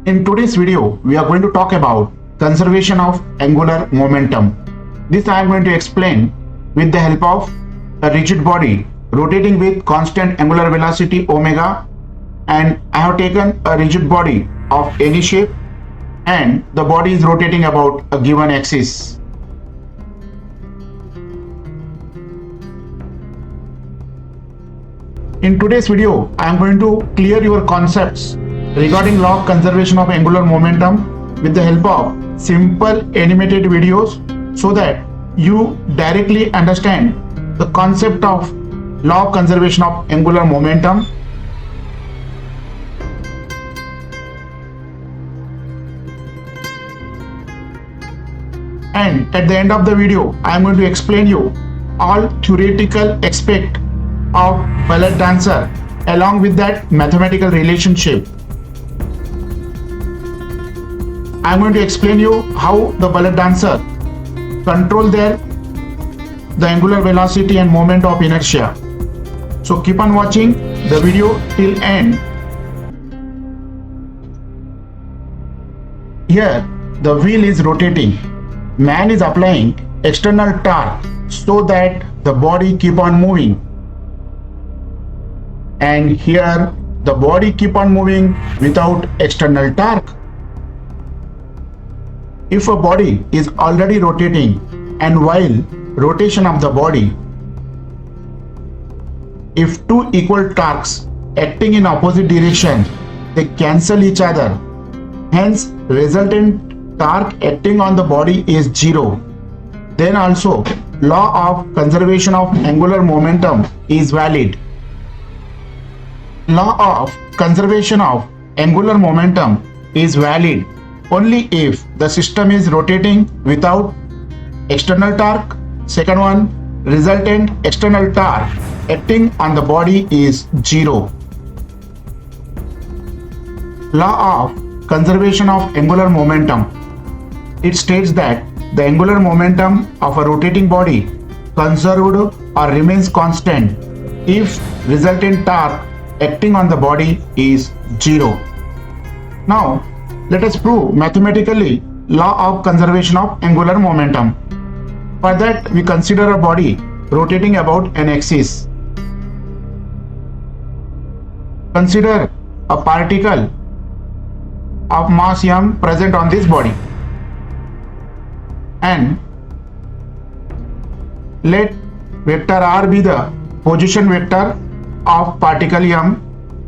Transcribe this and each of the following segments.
In today's video, we are going to talk about conservation of angular momentum. This I am going to explain with the help of a rigid body rotating with constant angular velocity omega, and I have taken a rigid body of any shape and the body is rotating about a given axis. In today's video, I am going to clear your concepts regarding law of conservation of angular momentum with the help of simple animated videos so that you directly understand the concept of law of conservation of angular momentum. And at the end of the video, I am going to explain you all theoretical aspect of ballet dancer along with that mathematical relationship. I am going to explain you how the ballet dancer control the angular velocity and moment of inertia. So keep on watching the video till end. Here the wheel is rotating. Man is applying external torque so that the body keep on moving. And here the body keep on moving without external torque. If a body is already rotating and while rotation of the body, if two equal torques acting in opposite direction, they cancel each other. Hence resultant torque acting on the body is zero. Then also law of conservation of angular momentum is valid. Law of conservation of angular momentum is valid only if the system is rotating without external torque. Second one, resultant external torque acting on the body is zero. Law of conservation of angular momentum. It states that the angular momentum of a rotating body conserved or remains constant if resultant torque acting on the body is zero. Now let us prove mathematically law of conservation of angular momentum. For that we consider a body rotating about an axis. Consider a particle of mass m present on this body and let vector r be the position vector of particle m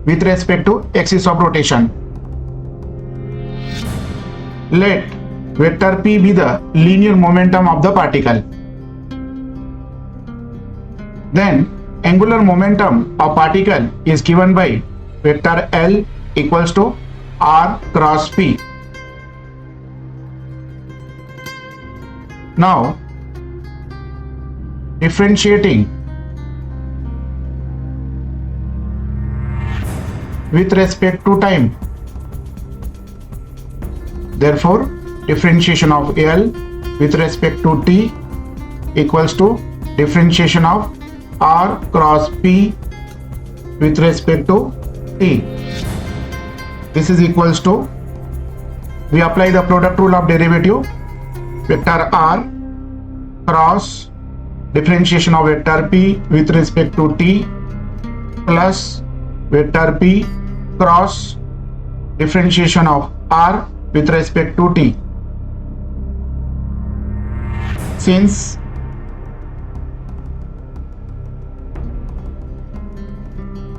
with respect to axis of rotation. Let vector p be the linear momentum of the particle. Then angular momentum of particle is given by vector L equals to r cross p. Now differentiating with respect to time. Therefore, differentiation of L with respect to t equals to differentiation of r cross p with respect to t. This is equals to, we apply the product rule of derivative, vector r cross differentiation of vector p with respect to t plus vector p cross differentiation of r with respect to t. Since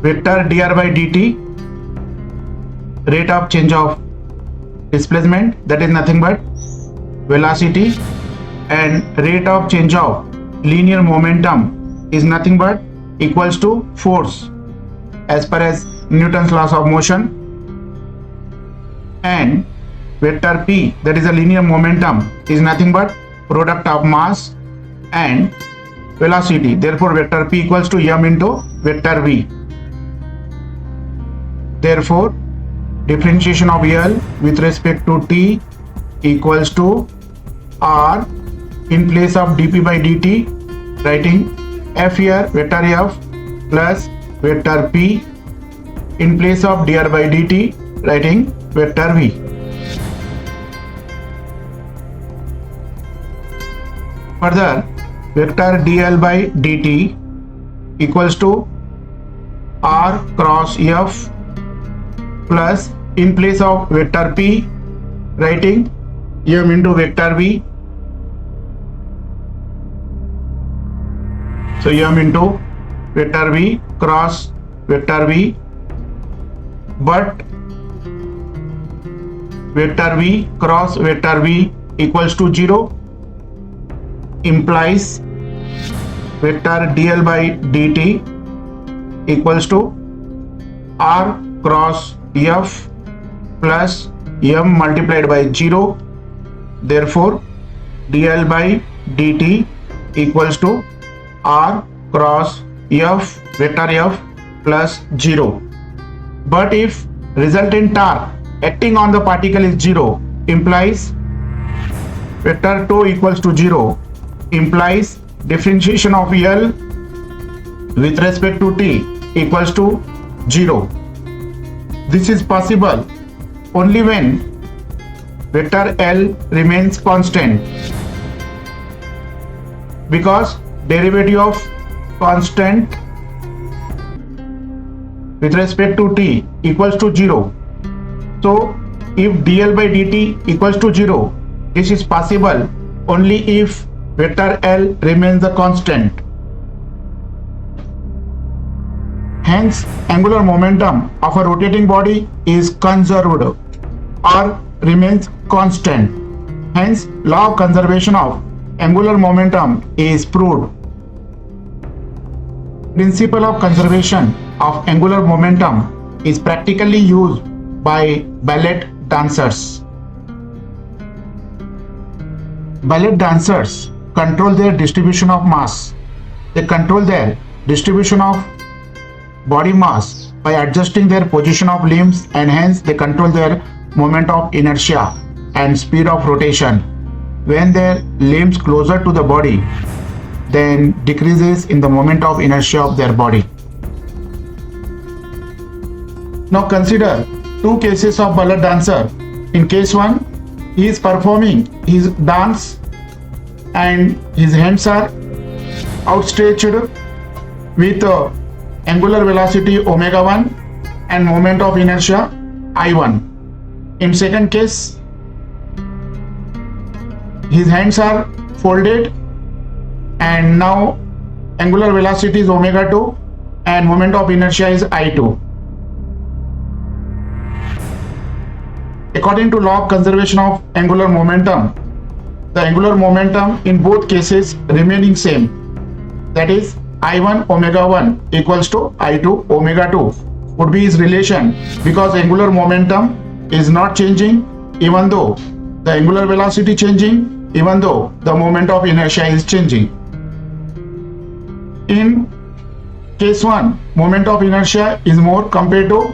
vector dr by dt, rate of change of displacement, that is nothing but velocity, and rate of change of linear momentum is nothing but equals to force as per as Newton's laws of motion, and vector p, that is a linear momentum, is nothing but product of mass and velocity. Therefore vector p equals to m into vector v. Therefore differentiation of L with respect to t equals to r in place of dp by dt, writing f here vector f plus vector p, in place of dr by dt writing vector v. Further, vector dl by dt equals to r cross f plus, in place of vector p, writing m into vector v. So m into vector v cross vector v, but vector v cross vector v equals to 0, implies vector dl by dt equals to r cross f plus m multiplied by 0. Therefore, dl by dt equals to r cross f vector f plus 0. But if resultant torque acting on the particle is 0, implies vector tau equals to 0, implies differentiation of L with respect to t equals to 0. This is possible only when vector L remains constant, because derivative of constant with respect to t equals to 0. So if dl by dt equals to 0, this is possible only if vector L remains a constant. Hence, angular momentum of a rotating body is conserved or remains constant. Hence, law of conservation of angular momentum is proved. Principle of conservation of angular momentum is practically used by ballet dancers. Ballet dancers control their distribution of mass. They control their distribution of body mass by adjusting their position of limbs, and hence they control their moment of inertia and speed of rotation. When their limbs closer to the body, then decreases in the moment of inertia of their body. Now consider two cases of ballet dancer. In case 1, he is performing his dance and his hands are outstretched with angular velocity omega 1 and moment of inertia I1. In second case, his hands are folded and now angular velocity is omega 2 and moment of inertia is I2. According to law of conservation of angular momentum, the angular momentum in both cases remaining same, that is I1 omega 1 equals to I2 omega 2 would be his relation, because angular momentum is not changing even though the angular velocity changing, even though the moment of inertia is changing. In case 1, moment of inertia is more compared to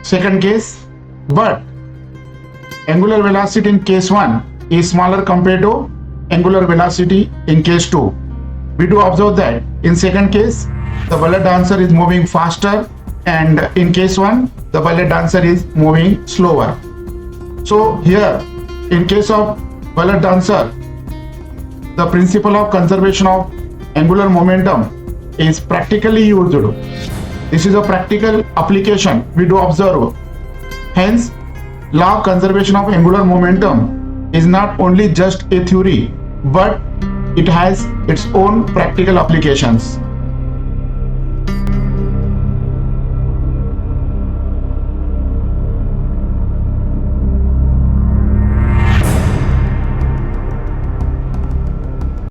second case, but angular velocity in case 1 is smaller compared to angular velocity in case 2. We do observe that in second case, the ballet dancer is moving faster, and in case 1, the ballet dancer is moving slower. So here, in case of ballet dancer, the principle of conservation of angular momentum is practically used. This is a practical application we do observe. Hence, law of conservation of angular momentum is not only just a theory, but it has its own practical applications.